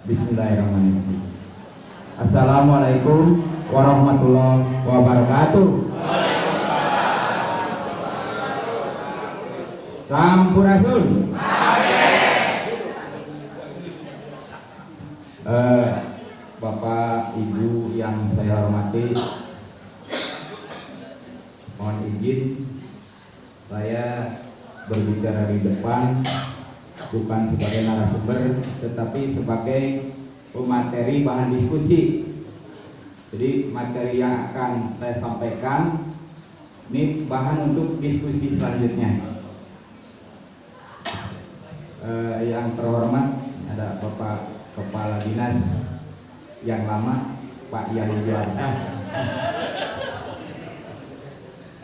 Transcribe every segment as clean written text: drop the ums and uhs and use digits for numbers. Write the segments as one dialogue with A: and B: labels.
A: Bismillahirrahmanirrahim. Assalamualaikum warahmatullahi wabarakatuh. Sampurasun. Bapak Ibu yang saya hormati, mohon izin saya berbicara di depan bukan sebagai narasumber tetapi sebagai pemateri bahan diskusi. Jadi materi yang akan saya sampaikan ini bahan untuk diskusi selanjutnya. Yang terhormat ada Bapak Kepala Dinas yang lama, Pak Yahya Juwarsa.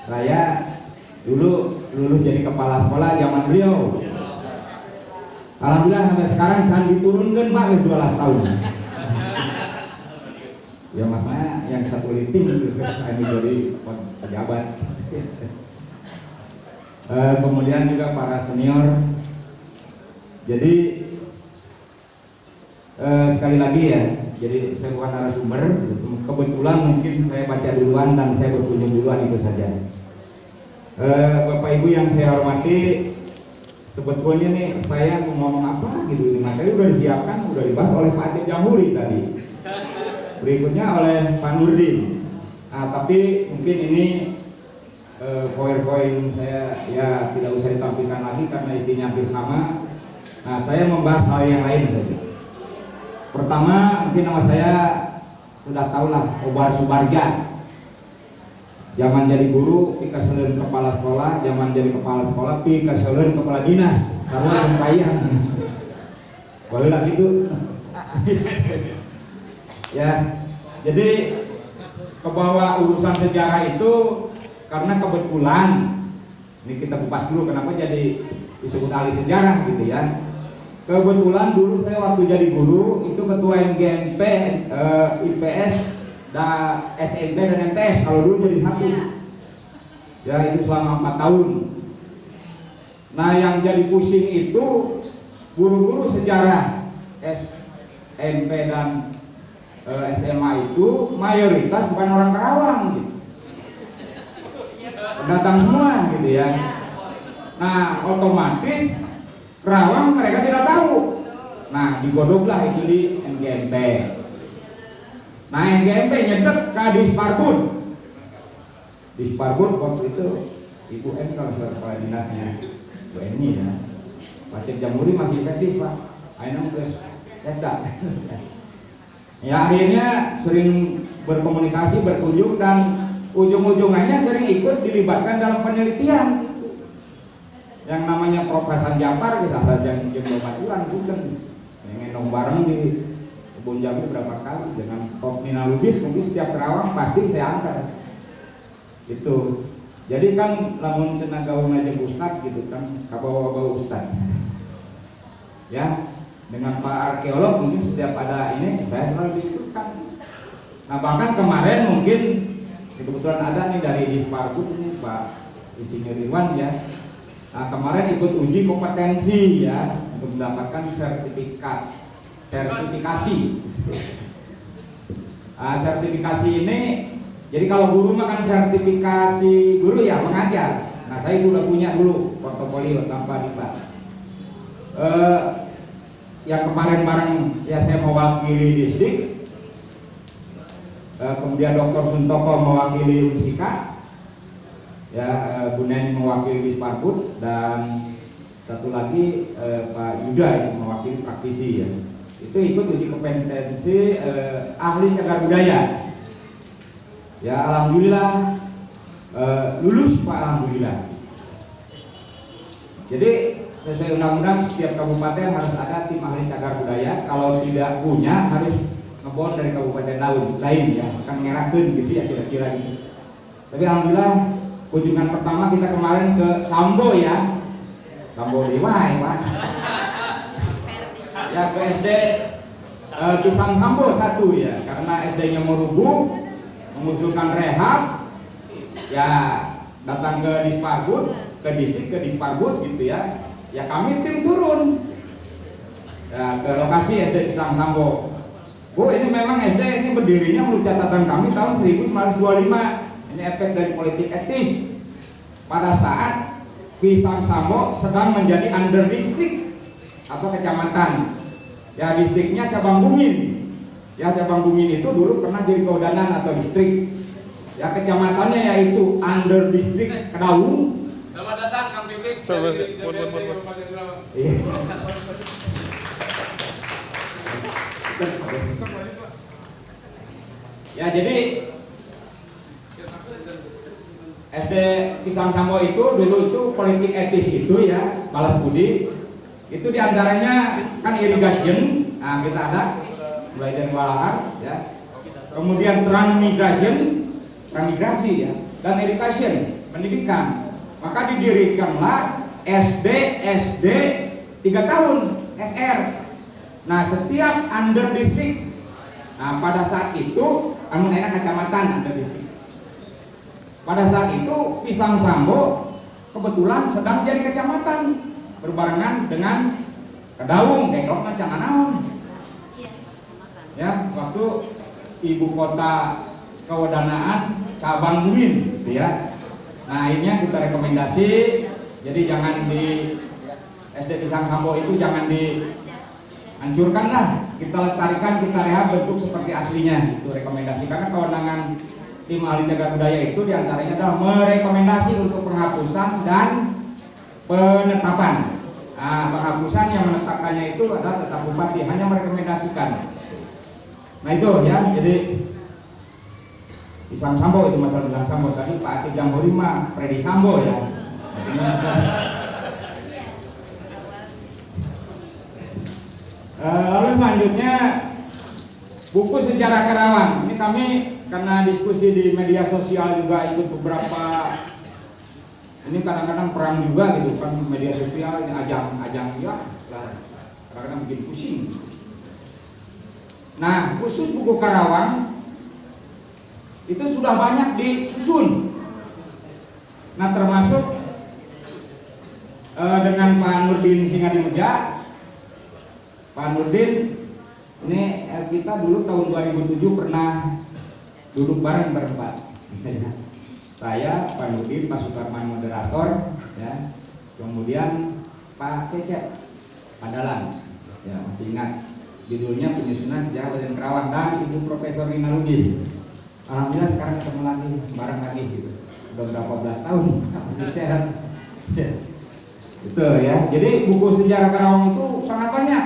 A: Saya dulu lulus jadi kepala sekolah zaman beliau. Alhamdulillah sampai sekarang saya diturunkan Pak 12 tahun. Ya maksudnya yang satu liting saya jadi pejabat. Kemudian juga para senior. Jadi sekali lagi ya, jadi saya bukan narasumber. Kebetulan mungkin saya baca duluan dan saya berkunjung duluan, itu saja. Bapak Ibu yang saya hormati, sebetulnya nih saya mau ngomong apa gitu, materi udah disiapkan, udah dibahas oleh Pak Atip Jamhuri tadi, berikutnya oleh Pak Nurdin. Tapi mungkin ini poin-poin saya ya tidak usah ditampilkan lagi karena isinya hampir sama. Nah, saya membahas hal yang lain saja. Pertama, mungkin nama saya sudah tahu lah, Obar Subarja. Zaman jadi guru, pika selen kepala sekolah. Zaman jadi kepala sekolah, pika selen kepala dinas. Karena sempayang. Boleh lah gitu. Ya, jadi kebawa urusan sejarah itu karena kebetulan. Ini kita kupas dulu kenapa jadi disebut ahli sejarah gitu ya. Kebetulan dulu saya waktu jadi guru itu ketua MGMP, IPS, SMP dan MTS kalau dulu jadi satu. Ya itu selama 4 tahun. Nah yang jadi pusing itu guru-guru sejarah SMP dan SMA itu mayoritas bukan orang Karawang gitu. Datang semua gitu ya. Nah otomatis Karawang mereka tidak tahu. Nah digodoklah itu di MGMP. Nah MGMP nyedek ke Disparbud. Disparbud waktu itu Ibu M kalau kepala dinasnya Bu Eni ya. Pak Atip Jamhuri masih efektif Pak. Aina terus cetak. Ya akhirnya sering berkomunikasi, berkunjung dan ujung-ujungannya sering ikut dilibatkan dalam penelitian. Yang namanya Prof. Hasan Jafar bisa saja mungkin baturan bukan ngendong bareng di kebun jambu berapa kali dengan Prof. Nina Lubis mungkin setiap Karawang pasti saya antar gitu. Jadi kan lamun tenaga aja ustad gitu kan kabawa-bawa ustad ya, dengan Pak arkeolog mungkin setiap ada ini saya selalu diikutkan. Nah bahkan kemarin mungkin kebetulan ada nih dari Disparbud ini Pak Insinyur Irwan ya. Nah, kemarin ikut uji kompetensi ya untuk mendapatkan sertifikasi. Nah, sertifikasi ini, jadi kalau guru makan sertifikasi guru ya mengajar. Nah, saya itu udah punya dulu portofolio tanpa dipak. Yang kemarin bareng ya saya mewakili Disdik, kemudian Dr. Suntoko mewakili Unsika. Ya, Bu Neni mewakili Disparbud dan satu lagi Pak Yuda yang mewakili praktisi ya. Itu ikut uji kompetensi ahli cagar budaya. Ya alhamdulillah lulus Pak, alhamdulillah. Jadi sesuai undang-undang setiap kabupaten harus ada tim ahli cagar budaya. Kalau tidak punya harus ngebon dari kabupaten lain ya, akan ngerahkan gitu ya kira-kira gitu. Tapi alhamdulillah kunjungan pertama kita kemarin ke Sambo ya, Sambo Dewai Pak. Ya ke SD Pisang Sambo 1 ya, karena SD-nya mau rubuh, mengusulkan rehab, ya datang ke Disparbud, ke distrik, ke Disparbud gitu ya. Ya kami tim turun ya, ke lokasi SD Pisang Sambo. Bu, ini memang SD ini berdirinya menurut catatan kami tahun 1925. Ini efek dari politik etis. Pada saat Pisang Sambo sedang menjadi under distrik atau kecamatan. Ya distriknya Cabang Bungin. Ya Cabang Bungin itu dulu pernah jadi keodanan atau distrik. Ya kecamatannya yaitu under distrik Kedaung.
B: Selamat datang Kang Pipik.
A: Ya jadi SD Pisang Sambo itu dulu itu politik etis itu ya, balas budi. Itu diantaranya kan irrigation, nah kita ada mulai dari walahar ya. Kemudian transmigrasi ya, dan education, pendidikan. Maka didirikanlah SD 3 tahun SR. Nah setiap under district, nah pada saat itu anu enak kecamatan under district. Pada saat itu Pisang Sambo kebetulan sedang jadi kecamatan berbarengan dengan Kedaung, Deklokna Canganaon. Ya waktu ibu kota kewedanaan Cabang Bungin, gitu ya. Nah akhirnya kita rekomendasi, jadi jangan di SD Pisang Sambo itu jangan dihancurkan lah, kita lestarikan, kita rehab bentuk seperti aslinya, itu rekomendasi. Karena kewenangan tim ahli cagar budaya itu diantaranya adalah merekomendasi untuk penghapusan dan penetapan. Nah, penghapusan yang menetapkannya itu adalah tetap bupati, hanya merekomendasikan. Nah itu ya, jadi Pisang Sambo itu masalah Pisang Sambo. Tadi Pak Akib Jamhuri mah Freddy Sambo ya. Lalu selanjutnya buku sejarah Karawang. Ini kami karena diskusi di media sosial juga ikut beberapa. Ini kadang-kadang perang juga gitu kan, media sosial ini ajang ya lah, kadang-kadang bikin pusing. Nah khusus buku Karawang itu sudah banyak disusun. Nah termasuk dengan Pak Nurdin Singadimedja. Pak Nurdin ini kita dulu tahun 2007 pernah duduk bareng berempat. Saya, Pak Nurdin, Pak Sukarman moderator, ya. Kemudian Pak Cecep Adalan, ya masih ingat judulnya penyusunan sejarah Kabupaten Karawang, dan Ibu Profesor Rina Lubis. Alhamdulillah sekarang ketemu lagi bareng lagi gitu. Udah berapa belas tahun masih sehat. Itu ya. Jadi buku sejarah Karawang itu sangat banyak.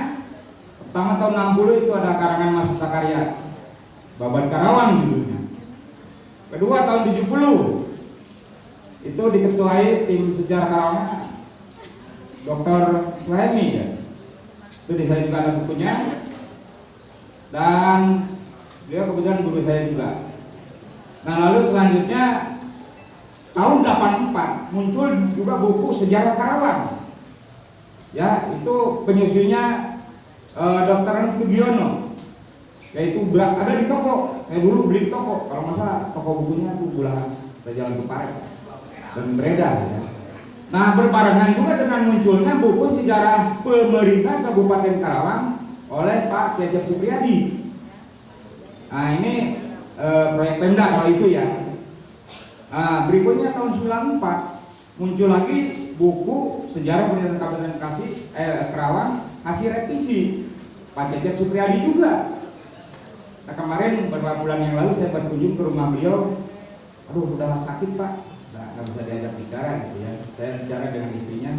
A: Pertama tahun 60 itu ada karangan Mas Karya Babat Karawang judulnya. Kedua tahun 70 itu diketuai tim sejarah Karawang Dr. Suhaimi ya. Itu di saya juga ada bukunya. Dan dia kebetulan guru saya juga. Nah lalu selanjutnya tahun 84 muncul juga buku sejarah Karawang. Ya itu penyusunnya Dr. Ernest Sugiono. Yaitu ada di toko. Saya dulu beli di toko. Kalau masalah toko bukunya tuh Bulahan Jalan Tuparet dan beredar. Ya. Nah berbarengan juga dengan munculnya buku sejarah pemerintah Kabupaten Karawang oleh Pak Cecep Supriyadi. Nah ini proyek Pemda kalau itu ya. Nah, berikutnya tahun 94 muncul lagi buku sejarah pemerintahan Kabupaten Karawang hasil revisi Pak Cecep Supriyadi juga. Nah, kemarin beberapa bulan yang lalu saya berkunjung ke rumah beliau. Aduh, udah sakit Pak, nggak bisa diajak bicara gitu ya. Saya bicara dengan istrinya,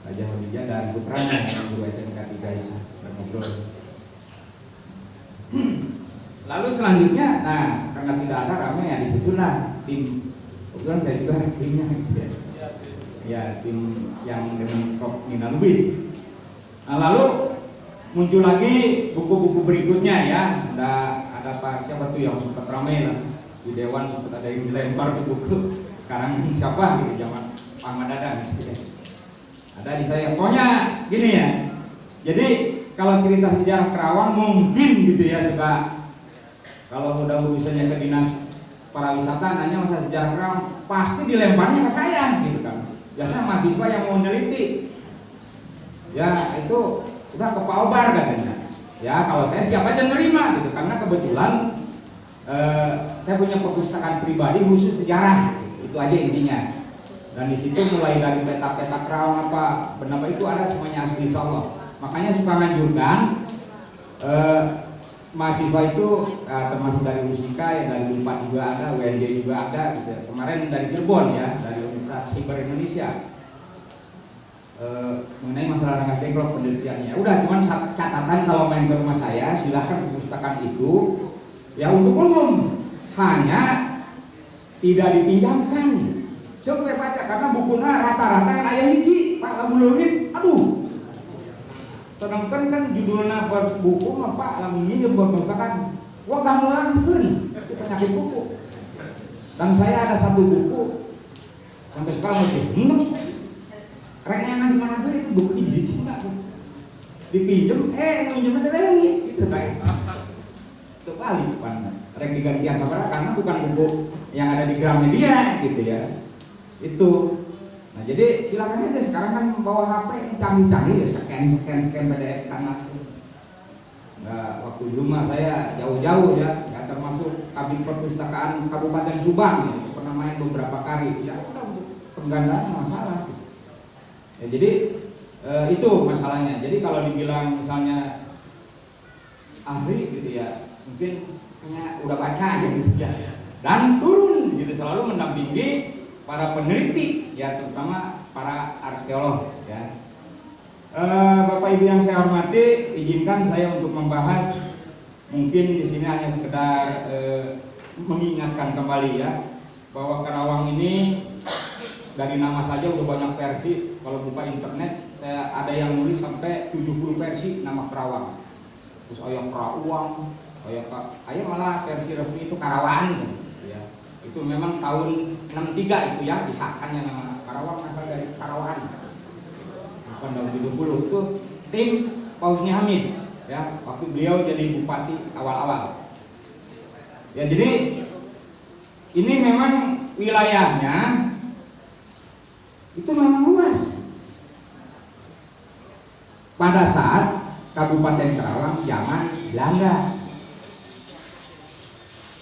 A: Raja Hadijah dan putranya yang guru SMK 3 itu ngobrol. Lalu selanjutnya, nah karena tidak ada ramai ya disusunlah tim kebetulan saya juga timnya gitu ya. Ya, tim yang dengan Prof. Nina Lubis. Nah, lalu muncul lagi buku-buku berikutnya ya. Ada Pak siapa tuh yang sempat ramai lah di Dewan, sempat ada yang dilempar tuh buku. Sekarang siapa gitu zaman Pak Madadan gitu ya. Ada di saya. Pokoknya gini ya. Jadi kalau cerita sejarah Kerawang mungkin gitu ya, suka kalau udah urusannya ke dinas pariwisata nanya masalah sejarah Kerawang pasti dilemparnya ke saya gitu kan. Biasanya mahasiswa yang mau meneliti. Ya itu udah ke Pak Obar katanya. Ya kalau saya siap aja nerima gitu, karena kebetulan saya punya perpustakaan pribadi khusus sejarah. Itu aja intinya. Dan di situ mulai dari peta-peta Kerawang apa benda itu ada semuanya asli insya Allah. Makanya suka nganjurkan mahasiswa itu termasuk dari Musika ya, dari UNPAD juga ada, UNJ juga ada gitu. Kemarin dari Cirebon ya, dari Universitas Siber Indonesia mengenai masalah rangka tengklok penelitiannya. Udah cuman catatan kalau main ke rumah saya silahkan perpustakaan itu ya untuk umum, hanya tidak dipinjamkan. Coba baca karena bukunya rata-rata kan ayah hiji Pak Lamulunit, aduh. Sedangkan kan judulnya buat buku mah Pak Lamulunit buat perpustakaan, wah gak ngulangkeun itu penyakit buku. Dan saya ada satu buku sampai sekarang masih rengangan di mana tuh itu buku hiji Cina tuh dipinjem, nginjem aja lagi gitu kayak terbalik pan rek digantian karena bukan buku yang ada di Gramedia gitu ya. Itu. Nah, jadi silakan aja sekarang kan bawa HP canggih-canggih ya, scan PDF karena nah, waktu di rumah saya jauh-jauh ya termasuk Kabin Perpustakaan Kabupaten Subang ya, pernah main beberapa kali ya udah penggandaan masalah. Ya, jadi itu masalahnya. Jadi kalau dibilang misalnya ahli gitu ya, mungkin hanya udah baca gitu ya. Dan turun gitu selalu mendampingi para peneliti ya, terutama para arkeolog ya. Bapak Ibu yang saya hormati, izinkan saya untuk membahas mungkin di sini hanya sekedar mengingatkan kembali ya bahwa Kerawang ini dari nama saja udah banyak versi. Kalau buka internet saya ada yang nulis sampai 70 versi nama Kerawang. Terus ayam Kerawang, ayam malah versi resmi itu Karawang ya. Itu memang tahun 63 itu ya disahkannya nama Karawang asal dari Karawang. Bukan tahun 70 itu tim Pausni Hamid ya, waktu beliau jadi bupati awal-awal. Ya jadi ini memang wilayahnya itu memang luas. Pada saat Kabupaten Kerawang zaman Belanda.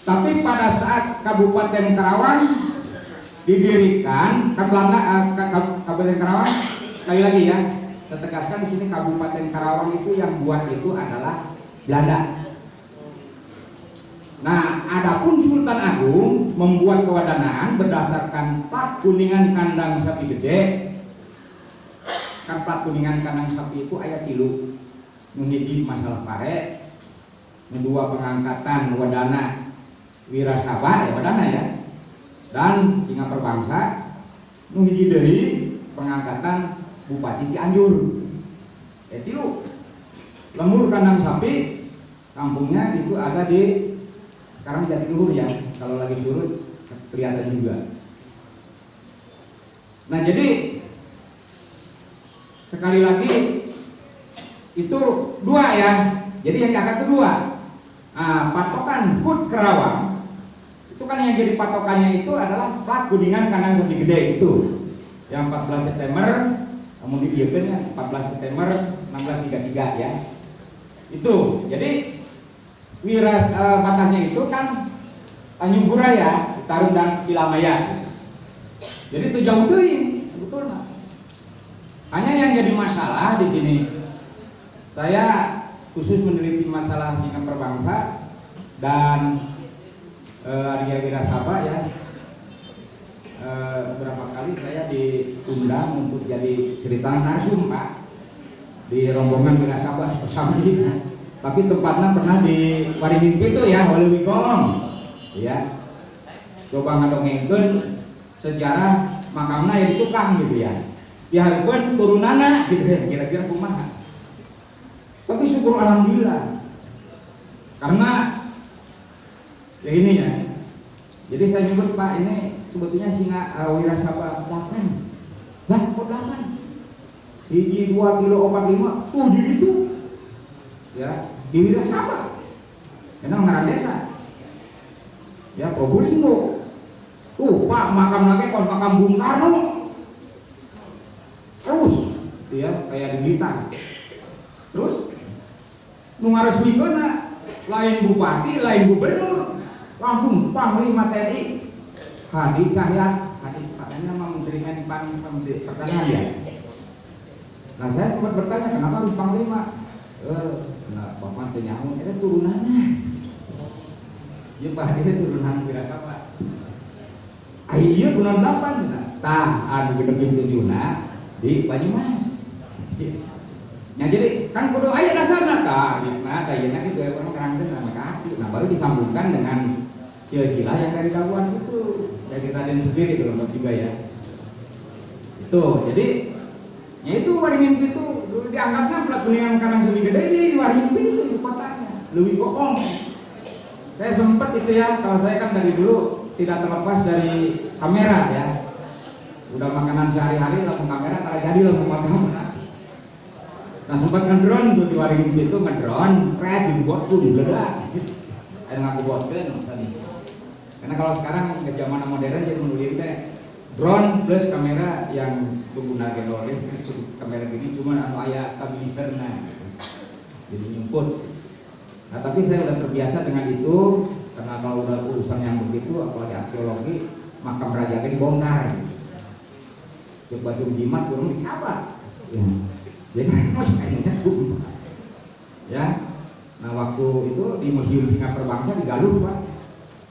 A: Tapi pada saat Kabupaten Kerawang didirikan, Kabupaten Kerawang sekali lagi ya, saya tegaskan di sini Kabupaten Kerawang itu yang buat itu adalah Belanda. Nah, adapun Sultan Agung membuat kewadanaan berdasarkan plat kuningan kandang sapi gede. Kan plat kuningan kandang sapi itu aya 3. Menghiji masalah pare, kedua pengangkatan wadana wirasaba ya wadana ya, dan singa perbangsa. Menghiji dari pengangkatan Bupati Cianjur. Itu lemur kandang sapi kampungnya itu ada di sekarang Jatiluhur ya, kalau lagi surut kelihatan juga. Nah jadi sekali lagi itu 2 ya. Jadi yang akan kedua, patokan HUT Kerawang itu kan yang jadi patokannya itu adalah plat kuningan kandang sapi gede itu yang 14 September namun dibiarkan ya 14 September 1633 ya. Itu jadi batasnya itu kan Tanjung Buraya, Tarung dan Ilamaya. Jadi itu jauh tuh sebetulnya. Hanya yang jadi masalah di sini, saya khusus meneliti masalah singa perbangsa dan Arya Wirasaba ya. Beberapa kali saya diundang untuk jadi cerita narsum Pak di rombongan Wirasaba bersama ini. Tapi tempatnya pernah di Waringin itu ya, Waluwigong ya. Coba ngadongengkeun sejarah makamna ya tukang gitu ya. Diharapkan turunana gitu ya, kira-kira kumaha. Tapi syukur alhamdulillah. Karena ya ini ya. Jadi saya nyebut Pak, ini sebetulnya singa Wirasaba 8. Lah kok 8? Hiji 2 kilo 45 tuh di itu. Ya, di Wirasaba. Karena ngaran desa. Ya, Probolinggo. Tuh, Pak, makam lagi kon makam Bung Karno. Terus, ya kayak di Blitar. Terus, nu ngaresmikeun lain bupati, lain gubernur, langsung Panglima TNI Hadi Cahyanto. Hadi katanya mah Menteri Menpan Pertanian ya. Nah, saya sempat bertanya kenapa harus Panglima? Nah, Bapak tenyahu itu turunannya. Ya Pak, dia turunan Wirasaba. Iya benar 8. Tah, anu gede tunjuna di Banyumas. Ya jadi kan kudu aya dasarna tah, nah kayaknya gitu ya orang kerangkeun sama kaki. Nah, baru disambungkan dengan silsilah yang dari dakwaan itu, dari Raden sendiri kelompok 3 ya. Itu, jadi ya itu Waringin itu dulu dianggapnya pelakunian Karang Semi Gede di Waringin itu di kotanya, lebih bohong. Saya sempat itu ya, kalau saya kan dari dulu tidak terlepas dari kamera ya. Udah makanan sehari-hari langsung kamera, tak jadi langsung kamera. Nah sempat ngedrone tuh di Waringin itu ngedrone, dibuat tuh digeledak. Ada ngaku buatkan tadi. Karena kalau sekarang ke zaman modern jadi menulis drone plus kamera yang pengguna oleh kamera gini cuma aya stabilizer jadi nyumput. Nah tapi saya udah terbiasa dengan itu karena kalau udah urusan yang begitu apalagi arkeologi makam raja dibongkar. Coba jimat belum dicabat. Ya. Jadi masuk kayaknya sumpah. Ya. Nah waktu itu di Museum Singa Perbangsa di Galuh Pak.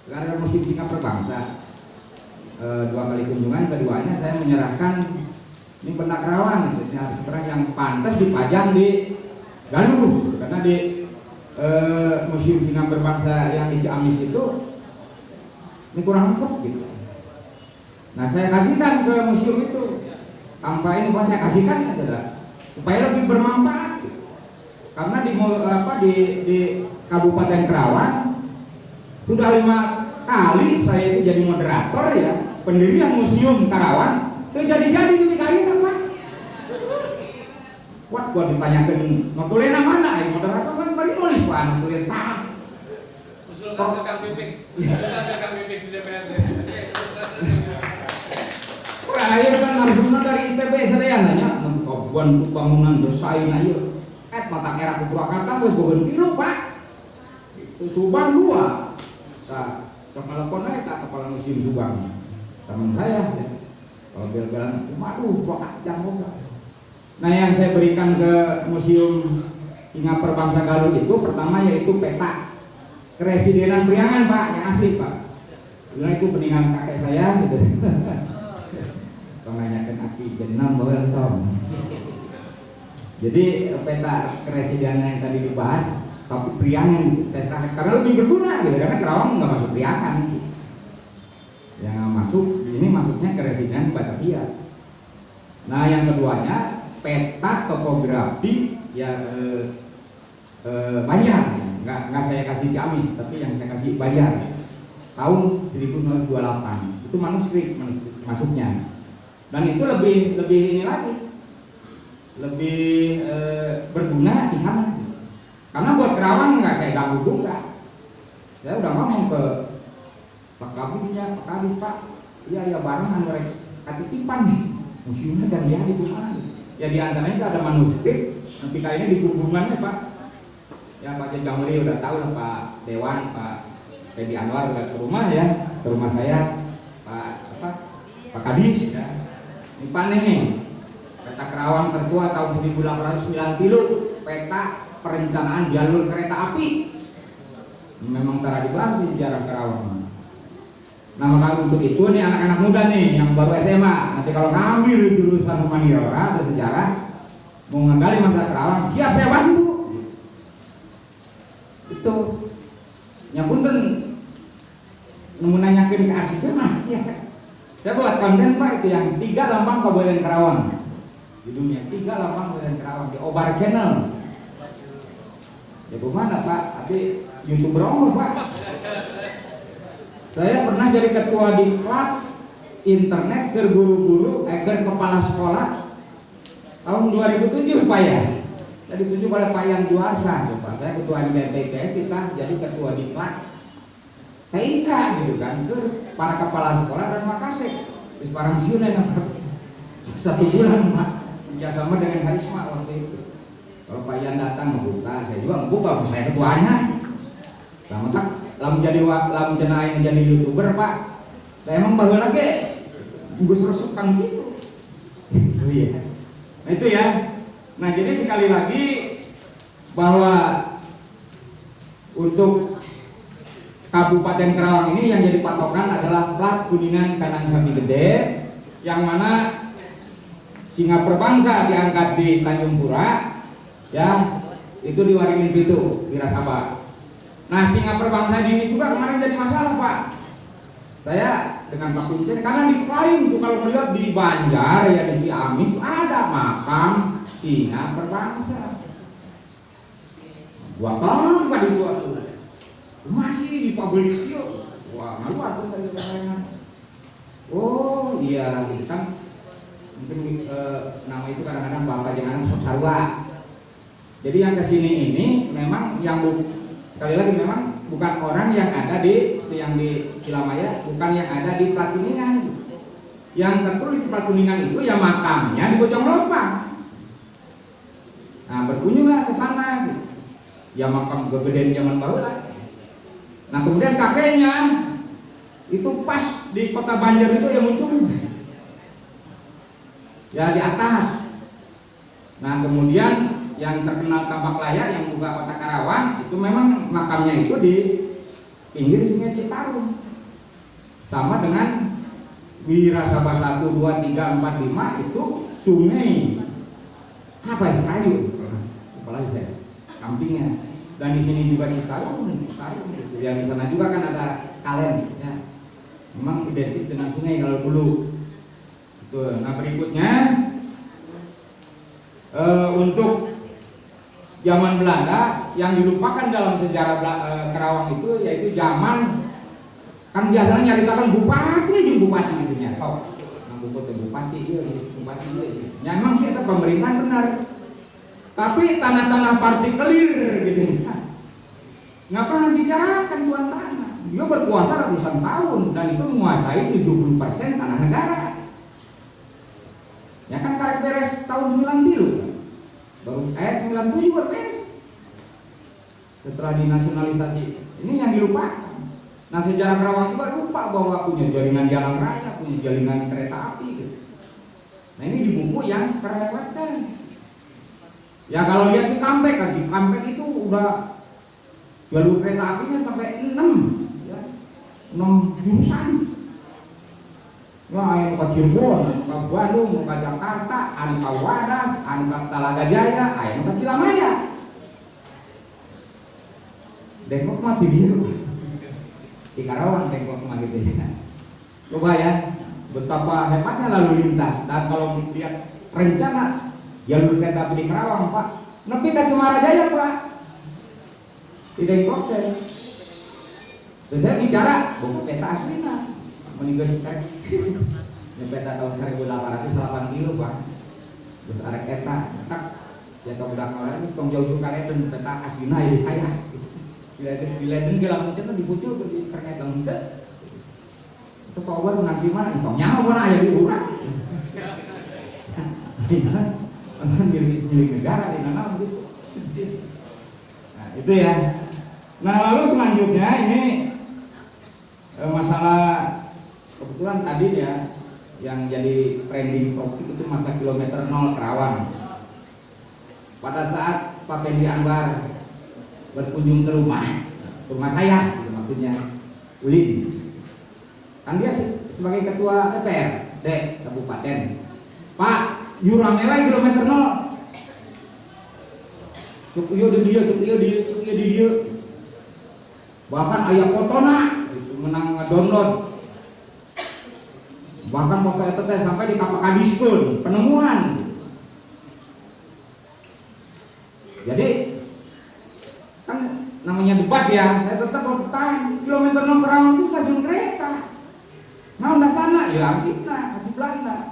A: Karena Museum Singa Perbangsa 2 kali kunjungan, keduanya saya menyerahkan ini benda kerawan yang pantas dipajang di Galuh karena di Museum Singa Perbangsa yang di Ciamis itu ini kurang lengkap gitu. Nah saya kasihkan ke museum itu tanpa ini saya kasihkan adalah supaya lebih bermanfaat gitu. Karena di Kabupaten Kerawang sudah 5 kali saya itu jadi moderator ya pendirian Museum Karawang itu jadi di kayu Pak. Wah gua ditanyakan notulena mana moderator kan bari nulis Pak notulena tah. Usulkan ke Kang Pipik. Usulkan ke Kang Pipik di DPRD. Raya kan narsumna dari ITB sadaya nanya kabuan bangunan desain ayo. Mata merah ke Purwakarta geus bogeun tilu Pak. Itu Subang 2. Nah, telepon aja kepala Museum Subang. Teman saya ya. Kalau bel-belan waduh kacang kok. Nah, yang saya berikan ke Museum Singa Perbangsa Galuh itu pertama yaitu peta Keresidenan Priangan Pak, yang asli Pak. Nah, itu peninggalan kakek saya gitu. Menanyakan aki jenam bawel tom. Jadi peta Keresidenan yang tadi dibahas tapi Priangan karena lebih berguna gitu karena Kerawang nggak masuk Priangan. Yang masuk ini masuknya Keresidenan Batavia. Nah, yang keduanya peta topografi ya Banjar, nggak saya kasih Ciamis, tapi yang saya kasih Banjar tahun 1928 itu manuskrip masuknya, dan itu lebih ini lagi, lebih berguna di sana, karena buat Kerawang nggak saya ganggu juga, saya udah ngomong ke Pak Kabinnya, Pak Kadis Pak, iya barengan mereka katitipan museumnya jadi di mana? Ya di antaranya itu ada manuskrip, nanti kayaknya di hubungannya Pak. Ya Pak Jamuri udah tahu lah Pak Dewan, Pak Teddy Anwar udah ke rumah ya, ke rumah saya, Pak Kadis ya. Ini panen nih, peta Kerawang tertua tahun 1890, peta perencanaan jalur kereta api. Memang telah dibahas di sejarah Kerawang. Nah maka untuk itu nih anak-anak muda nih yang baru SMA, nanti kalau ngambil jurusan humaniora atau sejarah, mau menggali masalah Kerawang, siap saya bantu. Itu ya punten nemu nanyakin ke arsitek mah ya Saya buat konten Pak itu yang 3 lambang Kabupaten Karawang di dunia, 3 lambang Kabupaten Karawang di Obar Channel. Ya gimana Pak? Tapi YouTuber umur Pak. Saya pernah jadi ketua di klub internet ke guru-guru, kepala sekolah tahun 2007 Pak ya. Jadi ditunjuk oleh Pak Yang Juarsa, Pak. Saya ketua di BPKS, kita jadi ketua di klub TIK gitu kan, ke para kepala sekolah dan Makassar. Terus parang siunan 1 bulan Pak, kerjasama dengan Harisma waktu itu. Kalau Pak Yan datang membuka, saya juga membuka, saya ketuanya. Lamun cenah yang jadi YouTuber Pak, saya emang baru lagi gus resukan gitu. Oh iya. Nah itu ya. Nah jadi sekali lagi bahwa untuk Kabupaten Karawang ini yang jadi patokan adalah plat Kuningan Kanang Sapi Gede, yang mana singa perbangsa diangkat di Tanjung Pura, ya itu di Waringin Pitu, Wirasaba. Nah singa perbangsa ini juga kemarin jadi masalah Pak. Saya dengan Pak Kuncen karena diklaim tuh kalau melihat di Banjar ya di Ciamis ada makam singa perbangsa. Gua tahu Pak dibuat tuh. Masih dipublish yuk. Wah, malu aku tadi katanya. Oh, iya kan mungkin nama itu kadang-kadang Bapak jangan sok sarwa. Jadi yang kesini ini memang yang sekali lagi memang bukan orang yang ada di Cilamaya, bukan yang ada di Plat Kuningan. Yang tertulis di Plat Kuningan itu ya makamnya di Bojong Lompang. Nah, berkunjunglah ke sana. Ya makam kegedean zaman barulah. Nah kemudian kakeknya itu pas di kota Banjar itu yang muncul ya di atas. Nah kemudian yang terkenal Tambak Layak yang buka kota Karawang itu memang makamnya itu di pinggir Sungai Citarum, sama dengan Wirasaba 1, 2, 3, 4, 5 itu sungai apa ya, Serayu apalagi saya kampingnya. Dan di sini juga Citarum gitu. Ya di sana juga kan ada Kalen ya. Memang identik dengan sungai kalau dulu. Itu. Nah berikutnya untuk zaman Belanda yang dilupakan dalam sejarah Karawang itu yaitu zaman kan biasanya nyaritakan bupati aja bupati gitu nya. Sok. Nah bupati iya bupati iya. Ya memang sih itu pemerintahan benar. Tapi tanah-tanah partikelir gitu nggak pernah bicarakan tuan tanah. Dia berkuasa ratusan tahun dan itu menguasai 70% tanah negara. Ya kan karek beres tahun 93 baru 97 baru beres setelah dinasionalisasi. Ini yang dilupakan. Nah sejarah Karawang juga lupa bahwa punya jaringan jalan raya, punya jaringan kereta api gitu. Nah ini di buku yang terlewatkan. Ya kalau lihat Cikampek kan, Cikampek itu udah jalur kereta apinya sampai 6 ya, 6 jurusan. Ya yang ke Cirebon, ke Bandung, ke Jakarta, ke Wadas, ke Talaga Jaya, yang ke Cilamaya. Dengkok mati dia di Karawang, dengkok mati dia. Coba ya, betapa hebatnya lalu lintas. Dan kalau lihat rencana jalur kereta api di Karawang Pak, nepi ke Cemara Jaya Pak, di Dengkok deh. Terus saya bicara, buku peta aslinya, meninggal ini peta tahun 1808 kilo Pak. Terus arek eta, tak, ya kau budak orang ini tong jauh-jauh kalian dan peta aslinya ya saya. Dileden ke langsung cina dibucul di kereta muda. Itu kau buat nanti mana? Tong nyawa mana ayah diurang. Kan milik negara di mana begitu. Nah itu ya. Nah lalu selanjutnya ini masalah kebetulan tadi ya yang jadi trending topik itu masa kilometer 0 Karawang. Pada saat Pak Pendi Anwar berkunjung ke rumah saya, gitu maksudnya Ulin. Kan dia sebagai ketua DPRD Kabupaten. Pak, jurang merah kilometer 0. Cuk iya di dia. Bahkan ayah fotona itu menang download. Bahkan foto itu teh sampai di Kapakadiskeun penemuan. Jadi kan namanya debat ya, saya tetap bertahan. Kilometer 6 Karawang itu stasiun kereta. Nah udah sana ya arsipna, arsip Belanda.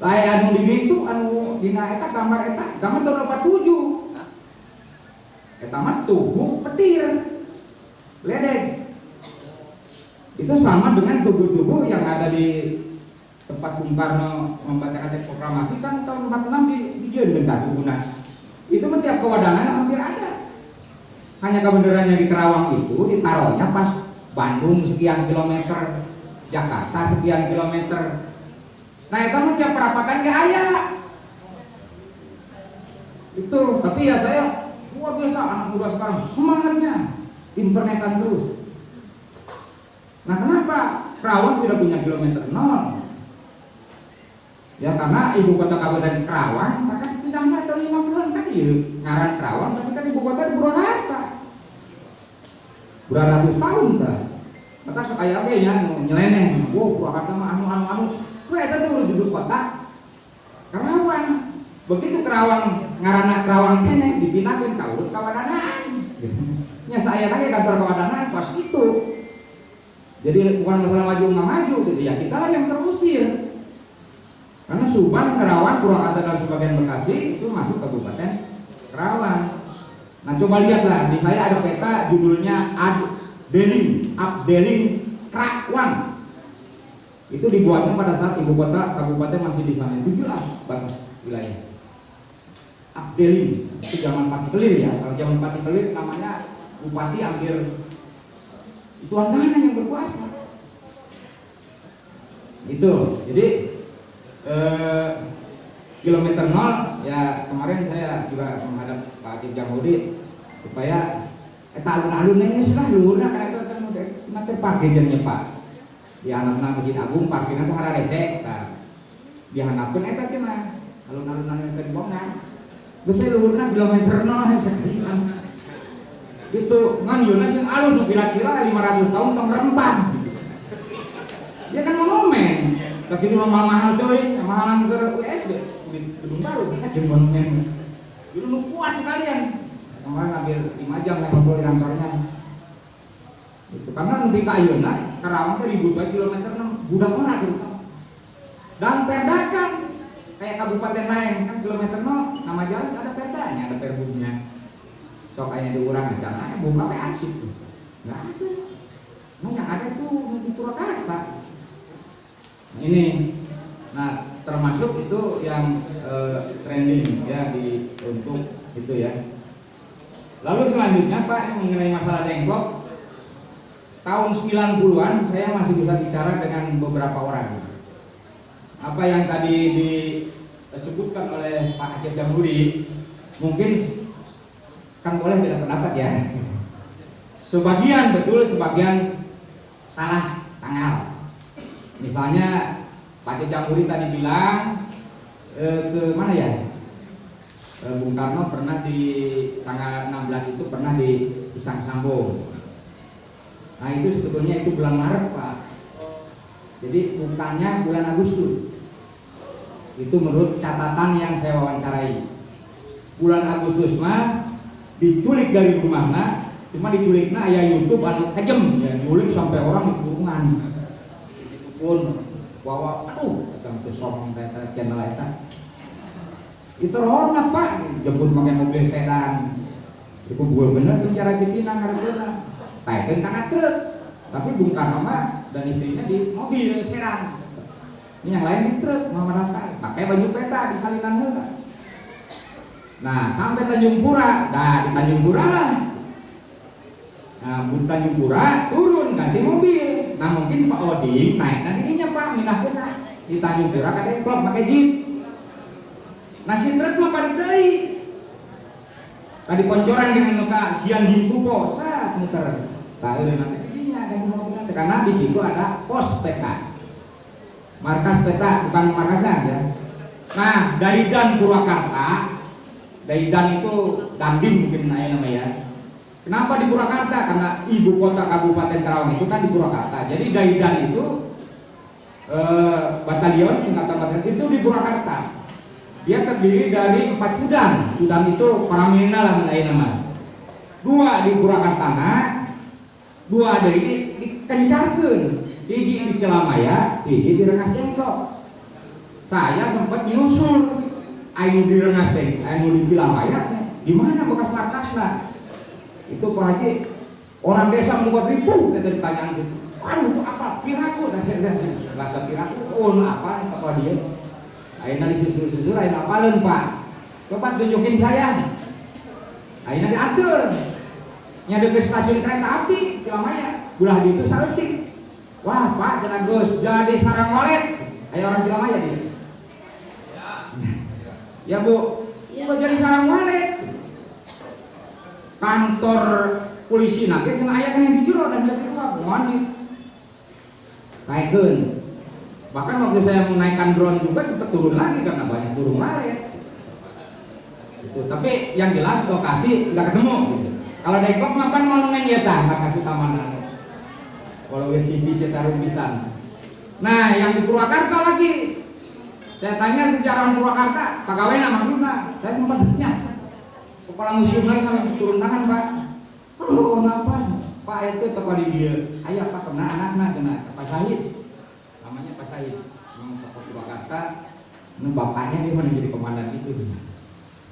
A: Lah anu di ditu anu dina eta gambar tahun 47. Eta mah tugu petir. Ledeng. Itu sama dengan tugu-tugu yang ada di tempat Bung Karno membacakan teks proklamasi kan tahun 46 di Jeundeun tuguna. Itu mah tiap kewadangan hampir ada. Hanya kebenarannya di Karawang itu ditaruhnya pas Bandung sekian kilometer, Jakarta sekian kilometer. Nah itu mah tiap perapatan gak aya. Itu, tapi ya saya luar biasa anak muda sekarang semangatnya internetan terus. Nah kenapa Karawang tidak punya kilometer 0? Ya karena ibu kota Kabupaten Karawang kan pindahnya ke 50-an kan ya ngaran Karawang, tapi kan ibu kota di Purwakarta. Berapa ratus tahun kan? Kata sekaya ge nya nyeleneh. Wow, Purwakarta mah anu. Kuwi eta teh judul kota Karawang. Begitu Karawang ngaranna Karawang keneh dipindahkeun ka urut Kawadanaan. Nya saya lagi kantor Kawadanaan pas itu. Jadi bukan masalah maju nggak maju, gitu ya kita lah yang terusir. Karena Subang, Karawang, Purwakarta dan sebagian Bekasi itu masuk Kabupaten Karawang. Nah coba lihatlah di saya ada peta judulnya Abdeling Karawang. Itu dibuatnya pada saat ibu kota kabupaten masih di sana. Itu jelas batas wilayah. Abdeling itu zaman Pati Kelir ya. Kalau zaman Pati Kelir namanya bupati ambil tuan tanah yang berkuasa. Itu. Jadi kilometer 0 ya kemarin saya juga menghadap Pak Haji Jamhuri supaya alun-alun ini sudah luhurna karena itu kan udah parkir jenenge Pak. Di anak-anak Masjid Agung parkirna teh hara resek tah. Dihandapkeun eta cenah alun-alun anu teh dibongkar. Geus teh luhurna kilometer 0 sekian. Gitu ngan yeuna sing alus nu kira-kira 500 tahun tong rempah. Dia kan monumen. Tapi nu mahal coy, mahalan ke USD gedung baru kan jeung monumen. Itu lu kuat sekalian. Kemarin ambil 5 jam yang ngobrol di kantornya. Itu karena nepi ka ayeuna Karawang teh ribut bae kilometer 6 budak ora terutama. Dan perdakan kayak kabupaten lain kan kilometer 0 nama jalan ada perdanya, ada perbumnya. Sok aya diurang jangan buka we asik. Enggak ada. Nah yang ada itu di Purwakarta. Nah, ini nah termasuk itu yang trending ya di untuk itu ya. Lalu selanjutnya Pak mengenai masalah Dengklok. Tahun 90-an saya masih bisa bicara dengan beberapa orang. Apa yang tadi disebutkan oleh Pak Haji Jamhuri mungkin kan boleh beda pendapat ya. Sebagian betul, sebagian salah tanggal. Misalnya Pak Haji Jamhuri tadi bilang ke mana ya? Bung Karno pernah di tanggal 16 itu pernah di Pisang Sambo. Nah itu sebetulnya itu bulan Maret Pak. Jadi bukannya bulan Agustus. Itu menurut catatan yang saya wawancarai. Bulan Agustus mah diculik dari rumahnya, cuma diculiknya aya YouTube anu kejem ya, nyulik sampai orang di kurungan. Pun bawa datang ke song channel eta. Itu hormat Pak, jemput pakai mobil sedan. Itu gue bener tuh cara Cipinang harusnya. Taeken kana truk, tapi Bung Karno dan istrinya di mobil sedan. Ini yang lain di truk, mama datang, pakai baju peta di salinan heula. Nah sampai Tanjung Pura, nah di Tanjung Pura lah. Nah di Tanjung Pura turun ganti mobil. Nah mungkin Pak Oding naik nanti dinya Pak minah kita di Tanjung Pura katanya klop pakai jeep. Nah si truk mah balik deui. Tadi poncoran dengan muka sian Himpupo, muter. Tahu dengan jadinya ganti mobil karena di situ ada pos peta, markas peta bukan markasnya ya. Nah dari Dan Purwakarta, dari Dan itu Dandim mungkin namanya. Kenapa di Purwakarta? Karena ibu kota Kabupaten Karawang itu kan di Purwakarta. Jadi dari Dan itu batalion, singkatan batalion itu di Purwakarta. Dia terdiri dari 4 cudang. Cudang itu para milina lah mengenai nama. 2 di Purwakarta, 2 dari dikencarkeun. Hiji di Cilamaya, hiji di Rengas Dengklok. Saya sempat nyusul anu di Rengas Dengklok, anu di Cilamaya, di mana bekas markasna? Itu Pak Haji, orang desa membuat ribu, kata ditanyaan itu. Waduh, itu apa? Piraku, bahasa piraku. Oh, apa dia? Akhirnya disusur-susur, akhirnya apalun Pak. Coba tunjukin saya. Akhirnya diatur. Nyadep ke stasiun kereta api Cilamaya. Ulah di itu saletik. Wah Pak, jangan Gus, jadi sarang walet. Ayo orang Cilamaya dia. Ya Bu, kok jadi sarang walet? Kantor polisi nanti cuma ayah kan yang dijero dan jadi apa? Mohon naikkan. Bahkan waktu saya menaikkan drone juga sempat turun lagi karena banyak burung walet. Itu. Tapi yang jelas lokasi nggak ketemu. Gitu. Kalau Dengklok ngapain mau neng ya tah nggak kasih tamanan. Walau sisi Citarum pisan. Nah, yang di Purwakarta lagi. Saya tanya sejarah Purwakarta, pegawai maksudnya. Saya sempat tanya. Kepala museum lagi sampai turun tangan, Pak. Oh, kenapa? Pak itu tepat di dia. Ayah Pak kena anak-anak kena Pak Syahid. Namanya Pak Syahid. Memang tokoh Purwakarta. Ini bapaknya dia mana jadi komandan itu.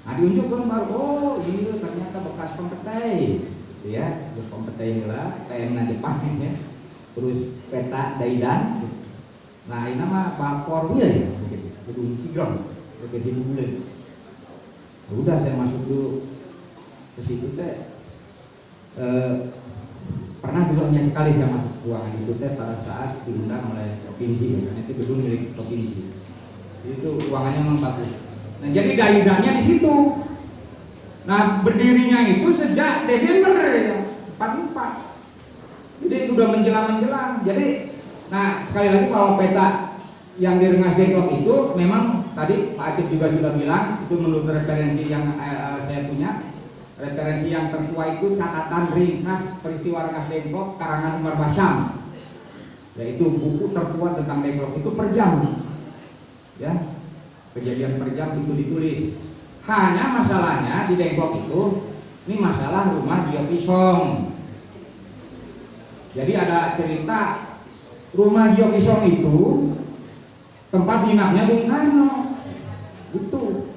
A: Nah, diunjukkan baru, oh ini ternyata bekas Pempetei. Ya, terus Pempetei lah, TN Jepang ya. Terus peta Daidan. Nah ini nama Bapor ya, gedung Cigrong, ke situ bulan. Udah saya masuk dulu ke situ teh. Pernah dulunya sekali saya masuk ruangan itu teh pada saat diundang oleh provinsi, karena itu gedung milik provinsi. Itu ruangannya memang bagus. Nah jadi Daidannya di situ. Nah berdirinya itu sejak Desember ya, 44. Jadi sudah menjelang. Jadi, nah sekali lagi bahwa peta yang di Rengas Dengklok itu memang tadi Pak Acip juga sudah bilang itu menurut referensi yang saya punya, referensi yang tertua itu catatan ringkas peristiwa Rengas Dengklok karangan Umar Basyam, yaitu buku tertua tentang Dengklok itu per jam, ya kejadian per jam itu ditulis. Hanya masalahnya di Dengklok itu ini masalah rumah Giopisong. Jadi ada cerita rumah Giopisong itu tempat dinapnya Bung Karno. Itu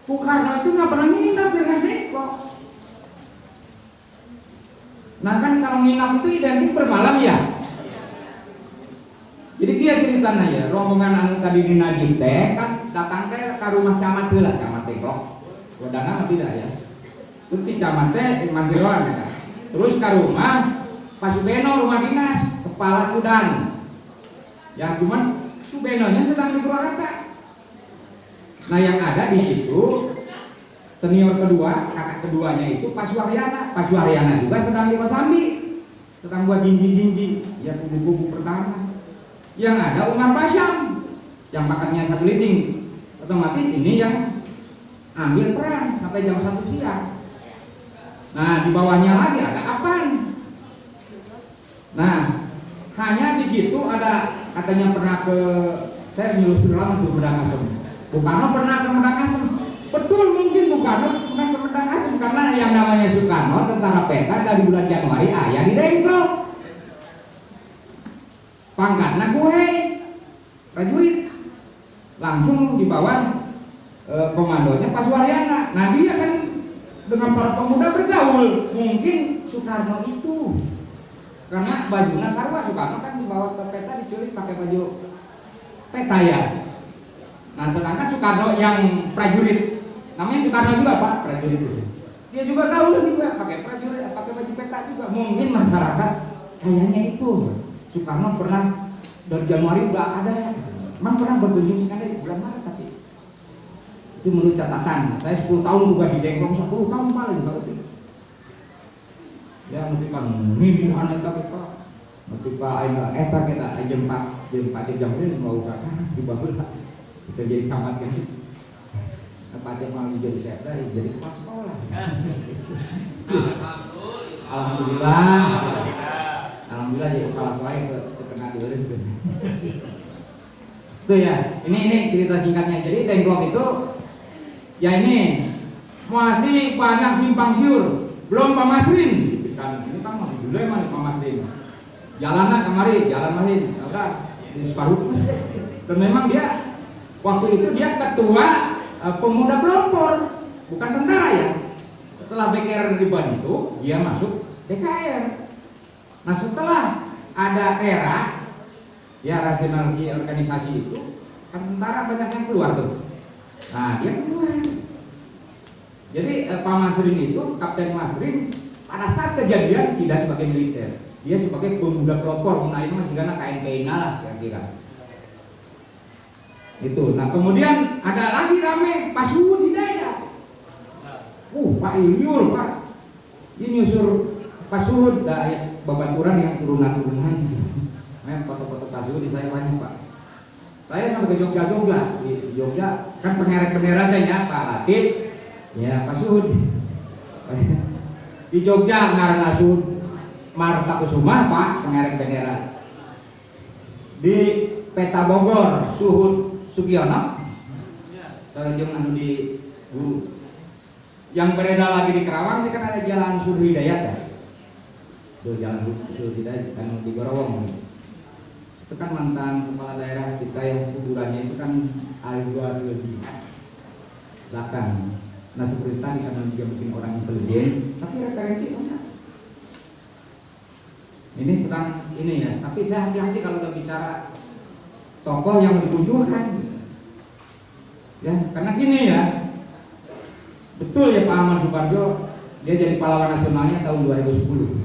A: Bung Karno itu nggak pernah nginap di Rengas Dengklok. Nah kan kalau nginap itu identik bermalam ya. Jadi dia ceritanya ya, rombongan anu tadi di Najib teh kan datang teh ke rumah camat heula, camat Dengklok. Wadana tidak ya. Terus di camat teh di Mandiroan. Terus ke rumah Pak Subeno, rumah dinas, kepala Cudan. Ya cuman Subenonya sedang di Purwakarta. Nah yang ada di situ senior kedua, kakak keduanya itu Pak Suaryana. Pak Suaryana juga sedang di Kosambi, sedang buat jinji-jinji, ya kubu-kubu pertahanan. Yang ada Umar Basyam, yang pangkatnya satu liting. Otomatis ini yang ambil peran sampai jam 1 siang. Nah di bawahnya lagi ada Apan. Nah, hanya di situ ada katanya pernah ke, saya nyusul lama tuh Medang-Asem. Bung Karno pernah ke Medang-Asem. Betul mungkin Bung Karno pernah ke Medang-Asem karena yang namanya Soekarno tentara peta dari bulan Januari ayah di Dengklok. Pangkatnya gue prajurit langsung di bawah komandonya Pak Suaryana. Nah dia kan dengan para pemuda bergaul. Mungkin Soekarno itu karena bajunya sarwa, Soekarno kan dibawa ke peta diculik pakai baju peta ya. Nah sedangkan Soekarno yang prajurit, namanya Soekarno juga Pak prajurit itu, dia juga gaul juga pakai prajurit, pakai baju peta juga. Mungkin masyarakat kayaknya itu Soekarno pernah dari Januari udah ada, emang pernah berkunjung sekali di bulan Maret, tapi itu menurut catatan. Saya 10 tahun tugas di Dengklok, 10 tahun paling berarti. Ya nanti kan mimpian eta kita nanti pak aina eta kita jam ini mau usaha di bawah kita jadi camat kan apa aja mau jadi sekda jadi kepala sekolah. Alhamdulillah jadi kepala sekolah ke tengah dulu. Tuh ya, ini cerita singkatnya. Jadi Dengklok itu ya ini masih banyak simpang siur, belum pamasrin. Ini kan masih dulu emang pamasrin. Jalannya kemari, jalan masih udah di separuh. Dan memang dia waktu itu dia ketua pemuda pelopor, bukan tentara ya. Setelah BKR dibuat itu, dia masuk BKR. Nah setelah ada era ya rasionalisasi organisasi itu, kan tentara banyak yang keluar tuh. Nah dia keluar. Jadi Pak Masrin itu, Kapten Masrin pada saat kejadian tidak sebagai militer, dia sebagai pemuda pelopor. Nah itu masih karena KNPI lah kira-kira. Itu. Nah kemudian ada lagi rame Pak Suhud Hidayat. Pak Ilyur Pak, ini nyusur Pak Suhud, babaturan yang turunan-turunan. Foto-foto Pak Suhud di saya banyak Pak. Saya sampai ke Jogja di Jogja kan pengerek bendera ya Pak Latif, ya Pak Suhud. Di Jogja Ngarana Suhud Marta Kusuma Pak pengerek bendera. Di Peta Bogor Suhud Sugiono, terjun anu di Guru. Yang beredar lagi di Kerawang sih kan ada Jalan Suhud Hidayat ya. Itu Jalan Suhud Hidayat kan di Gorowong. Itu kan mantan kepala daerah kita yang kuburannya itu kan Algua lebih belakang. Nah seperti tadi karena dia mungkin orang intelijen, tapi referensi enggak. Ini sedang ini ya, tapi saya hati-hati kalau udah bicara tokoh yang dikunjungkan. Ya, karena gini ya. Betul ya Pak Ahmad Suparjo, dia jadi pahlawan nasionalnya tahun 2010.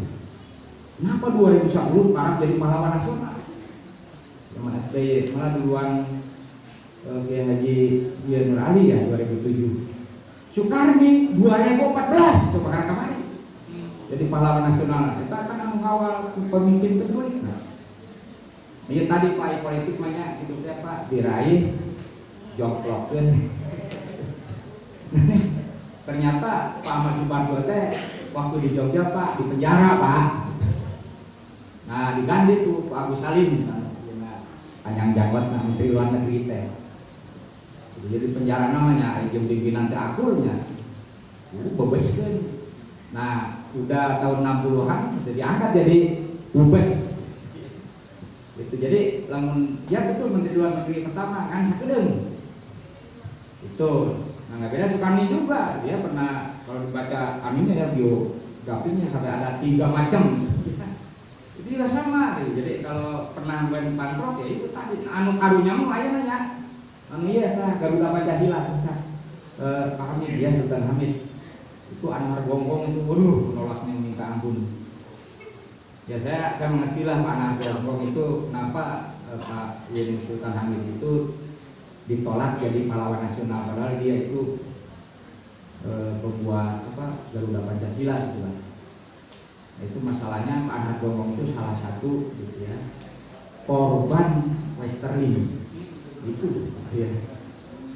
A: Kenapa 2010 Pak jadi pahlawan nasional? Zaman SBY, malah duluan Kiai Haji Nur Ali ya 2007. Soekarni 2014 coba karena kemarin. Jadi pahlawan nasional. Kita akan mengawal pemimpin terbaik. Nah, ini tadi Pak politik banyak itu siapa diraih jongklokin. Ternyata Pak Ahmad Suparjo teh waktu di Jogja Pak di penjara Pak. Nah diganti tuh Pak Agus Salim, panjang jangkot Menteri Luar Negeri teh. Jadi penjara namanya, izin pimpinan teh akulnya, bebeskeun. Nah udah tahun 60-an jadi angkat jadi dubes. Itu jadi lamun dia betul Menteri Luar Negeri pertama kan sakedeung. Itu. Nah nggak beda Soekarni juga, dia pernah kalau dibaca animnya ya biografinya sampai ada 3 macam. Itu juga sama, gitu. Jadi kalau pernah main pantrok ya itu tadi anu karunya mau aja nanya, anu iya lah Garuda Pancasila, Pak Hamid ya Sultan Hamid, itu Anwar Gonggong itu, waduh menolaknya minta ampun. Ya saya mengerti lah Pak Anwar Gonggong itu kenapa Pak Sultan Hamid itu ditolak jadi pahlawan nasional padahal dia itu pembuat Garuda Pancasila gitu lah. Nah, itu masalahnya Pak Anwar Gonggong itu salah satu gitu ya korban Westerling itu ya.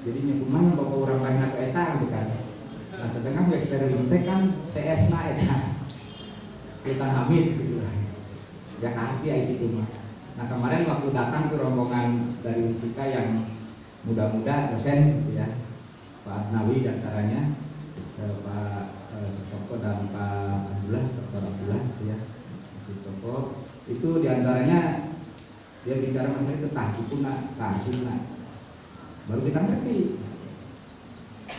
A: Jadi nyekumanya bapak orang banyak ke eta bukan. Nah sedangkan Westerling teh kan CS na eta Sultan Hamid gitu lah. Ya arti gitu mah. Nah kemarin waktu datang ke rombongan dari Unsika yang muda-muda dosen gitu ya, Pak Nawi diantaranya, Pak Toko dan Pak Abdullah, Dr. Abdullah gitu ya, Toko itu diantaranya dia bicara masalah itu tahkikuna, baru kita ngerti.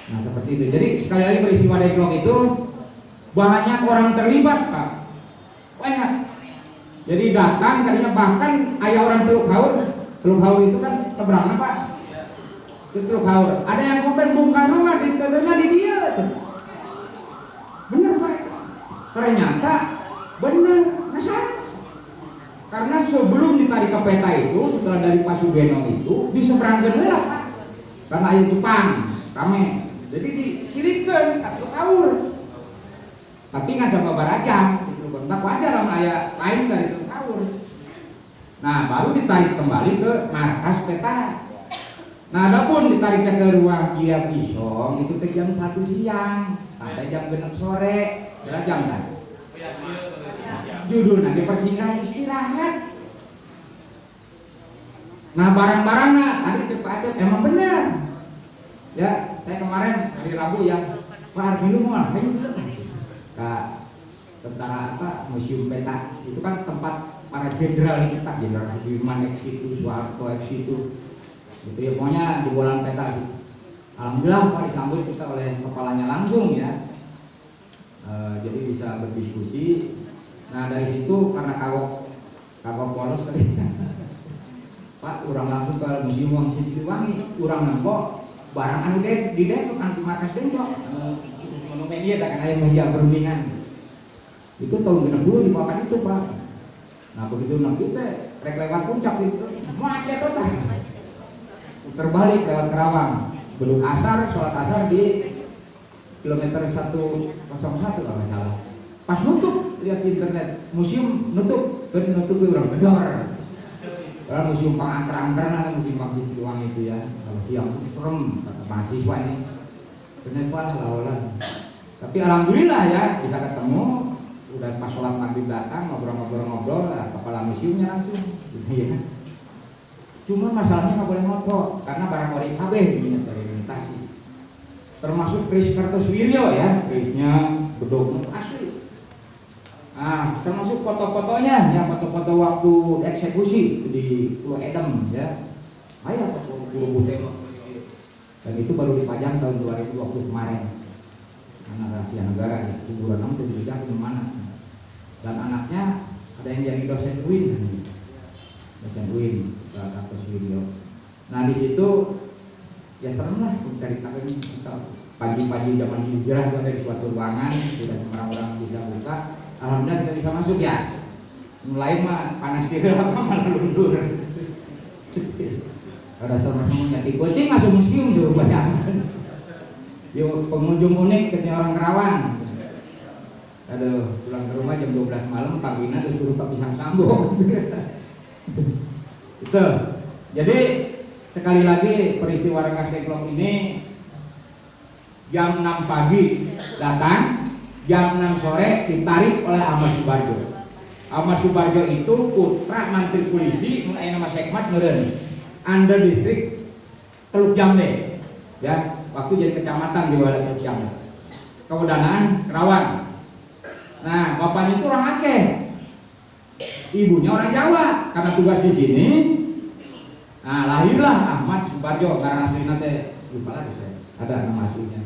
A: Nah seperti itu. Jadi sekali lagi peristiwa Dengklok itu banyak orang terlibat Pak, banyak. Jadi datang tadinya bahkan ayah orang Teluk Haur itu kan seberangnya Pak. Teluk Haur. Ada yang komen Bung Karno mah diterusnya di dia. Bener Pak. Ternyata bener. Masa? Karena sebelum ditarik ke peta itu, setelah dari Pak Sugeno itu di seberang lah Pak. Karena ayah Jepang rame. Jadi disirikeun ka Teluk Haur. Tapi nggak sama Barajang. Itu kontak wajar sama ayah lain dari Teluk Haur. Nah baru ditarik kembali ke markas peta. Nah, adapun ditariknya ke ruang Kia Pisong itu ke jam 1 siang sampai jam 6 sore, berapa jam kan? Judul nanti persinggahan istirahat. Nah barang-barangnya tadi cepat emang benar. Ya saya kemarin hari Rabu ya Pak Arvino mau ngapain dulu? Kak tentara apa Museum Peta itu kan tempat para jenderal kita, Jenderal Sudirman X itu, Soeharto X itu, gitu ya pokoknya di bola peta sih. Alhamdulillah Pak disambut kita oleh kepalanya langsung ya. Jadi bisa berdiskusi. Nah dari situ karena kagok polos tadi Pak urang langsung ke Museum Wang Siliwangi, urang nempok barang anu di dek anti markas dengkok monumen dia tak kena meja perundingan itu tahun genap dulu di papan itu Pak. Nah begitu nanti teh rek lewat puncak itu macet total, terbalik lewat Kerawang, belum asar sholat asar di kilometer 101 kalau nggak salah. Pas nutup lihat di internet museum nutup orang bedor. Kalau museum pangangker-angker atau museum Wangsit Siliwangi itu ya, kalau siang serem kata mahasiswa ini. Kenapa lah. Tapi alhamdulillah ya bisa ketemu. Udah pas sholat maghrib datang ngobrol-ngobrol lah kepala museumnya langsung. Gitu ya. Cuma masalahnya nggak boleh moto karena barang ori KB ini terlimitasi. Termasuk Kris Kartosuwiryo ya, Krisnya bedok asli. Nah, termasuk foto-fotonya, ya foto-foto waktu eksekusi di Pulau Edem ya. Ayo foto Pulau Butem. Dan itu baru dipajang tahun 2020 kemarin. Karena rahasia negara ya, kuburan itu dipajang di mana. Dan anaknya ada yang jadi dosen UIN. Dosen UIN, Kartosuwiryo. Nah, di situ ya serem lah menceritakan pagi-pagi zaman hijrah itu dari suatu ruangan, sudah semua orang bisa buka. Alhamdulillah kita bisa masuk ya. Mulai mah panas diri apa malah luntur. Ada sama-sama nyati sih masuk museum juga banyak. Yo pengunjung unik ketika orang Kerawang. Aduh, pulang ke rumah jam 12 malam paginya terus suruh Pak Pisang Sambo. Itu. Jadi sekali lagi peristiwa Rengas Dengklok ini jam 6 pagi datang, jam 6 sore ditarik oleh Ahmad Subarjo. Ahmad Subarjo itu putra Menteri Polisi mulai nama Sekmat meureun under distrik Teluk Jambe. Ya, waktu jadi kecamatan di wilayah Teluk Jambe. Kewedanaan Kerawang. Nah, bapaknya itu orang Aceh. Ibunya orang Jawa karena tugas di sini. Nah, lahirlah Ahmad Subarjo karena aslinya teh lupa lagi saya. Ada nama aslinya.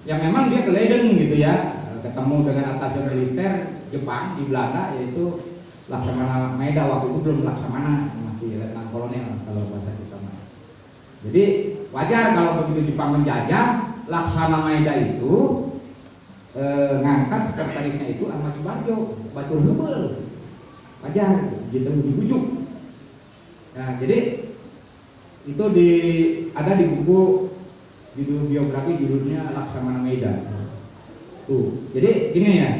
A: Yang memang dia ke Leiden gitu ya. Ketemu dengan atas militer Jepang di Belanda yaitu Laksamana Maeda, waktu itu belum Laksamana, masih letnan kolonel kalau bahasa kita. Jadi wajar kalau begitu Jepang menjajah, Laksana Maeda itu ngangkat sekretarisnya itu Ahmad Subarjo, batur heubeul. Wajar gitu dibujuk. Nah, jadi itu ada di buku judul biografi judulnya Laksamana Maeda. Tuh, jadi gini ya.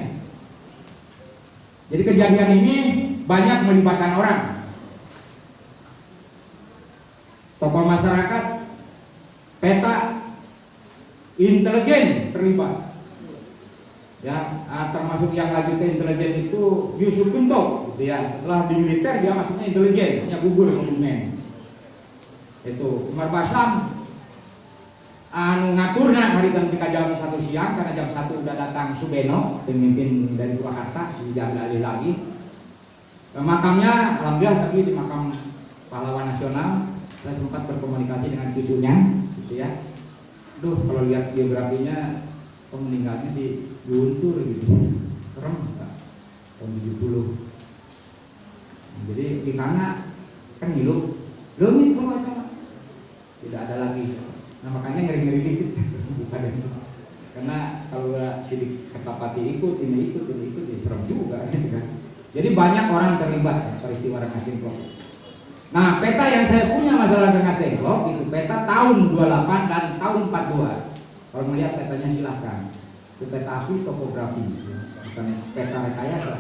A: Jadi kejadian ini banyak melibatkan orang. Tokoh masyarakat, peta, intelijen terlibat. Ya, termasuk yang lagi ke intelijen itu Yusuf Kunto, gitu ya. Setelah di militer dia masuknya intelijen, punya gugur kemudian. Itu Umar Basam anu ngaturna hari ketika jam 1 siang karena jam 1 udah datang Subeno pemimpin dari Purwakarta sudah alih lagi makamnya alhamdulillah tapi di makam pahlawan nasional saya sempat berkomunikasi dengan cucunya gitu ya. Tuh kalau lihat biografinya meninggalnya di Guntur gitu serem tahun 70. Jadi di mana kan hidup leungit tidak ada lagi. Nah makanya ngeri-ngeri dikit karena kalau sidik Kertapati ikut, ini ikut, ya serem juga gitu kan. Jadi banyak orang terlibat peristiwa Rengas Dengklok. Nah peta yang saya punya masalah Rengas Dengklok itu peta tahun 28 dan tahun 42. Kalau melihat petanya silahkan. Itu peta asli topografi, bukan peta rekayasa.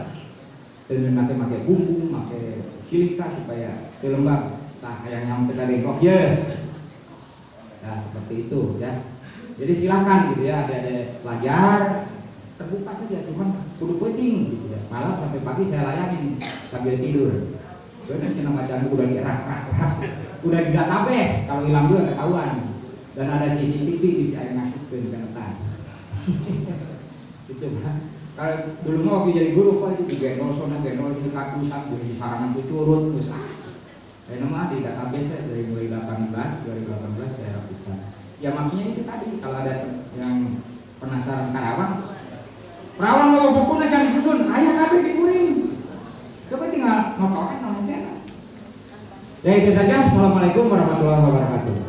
A: Dan nanti pakai bumbu, pakai silika supaya dilembab. Nah yang peta Dengklok ya. Nah, seperti itu ya. Jadi silakan gitu ya, ada pelajar terbuka saja, cuman kudu penting gitu ya. Malam sampai pagi saya layanin sambil tidur. Bener sih nama candu udah dirak, udah di database, kalau hilang juga ketahuan. Dan ada CCTV bisa masukin ke atas. Gitu kan. Kalau dulu mau waktu jadi guru kok itu gendol itu kaku sampai di sarangan itu curut terus nama di database dari mulai 2018 saya rapikan. Ya maksudnya itu tadi kalau ada yang penasaran Karawang mau buku cari susun, ayah kabeh dikuring. Coba tinggal ngotokan nama saya. Ya itu saja. Assalamualaikum warahmatullahi wabarakatuh.